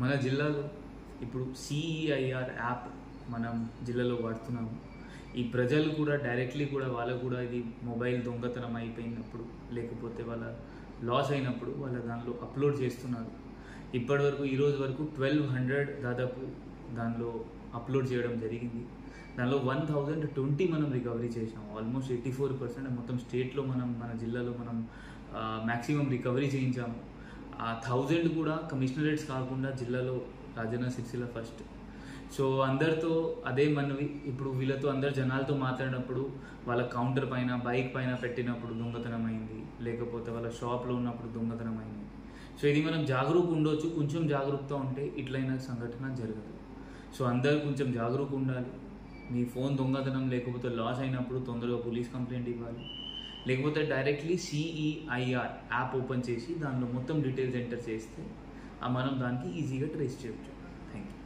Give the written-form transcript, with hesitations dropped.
మన జిల్లాలో ఇప్పుడు సిఈఐఆర్ యాప్ మనం జిల్లాలో వాడుతున్నాము. ఈ ప్రజలు కూడా డైరెక్ట్లీ కూడా వాళ్ళకు కూడా ఇది మొబైల్ దొంగతనం అయిపోయినప్పుడు లేకపోతే వాళ్ళ లాస్ అయినప్పుడు వాళ్ళ దానిలో అప్లోడ్ చేస్తున్నారు. ఇప్పటివరకు ఈరోజు వరకు 1200 దాదాపు దానిలో అప్లోడ్ చేయడం జరిగింది. దానిలో 1020 మనం రికవరీ చేసాం. ఆల్మోస్ట్ 84% మొత్తం స్టేట్లో మన జిల్లాలో మనం మ్యాక్సిమం రికవరీ చేయించాము. ఆ 1000 కూడా కమిషనరేట్స్ కాకుండా జిల్లాలో రాజన్న సిరిసిల్ల ఫస్ట్. సో అందరితో అదే మనవి, ఇప్పుడు వీళ్ళతో అందరు జనాలతో మాట్లాడినప్పుడు వాళ్ళ కౌంటర్ పైన బైక్ పైన పెట్టినప్పుడు దొంగతనం అయింది, లేకపోతే వాళ్ళ షాప్లో ఉన్నప్పుడు దొంగతనం అయింది. సో ఇది మనం జాగరూక ఉండొచ్చు, కొంచెం జాగరూకత ఉంటే ఇట్లైన సంఘటన జరగదు. సో అందరు కొంచెం జాగరూక ఉండాలి. మీ ఫోన్ దొంగతనం లేకపోతే లాస్ అయినప్పుడు తొందరగా పోలీస్ కంప్లైంట్ ఇవ్వాలి, లేకపోతే డైరెక్ట్లీ సిఈఐఆర్ యాప్ ఓపెన్ చేసి దానిలో మొత్తం డీటెయిల్స్ ఎంటర్ చేస్తే మనం దానికి ఈజీగా ట్రేస్ చేయొచ్చు. Thank you.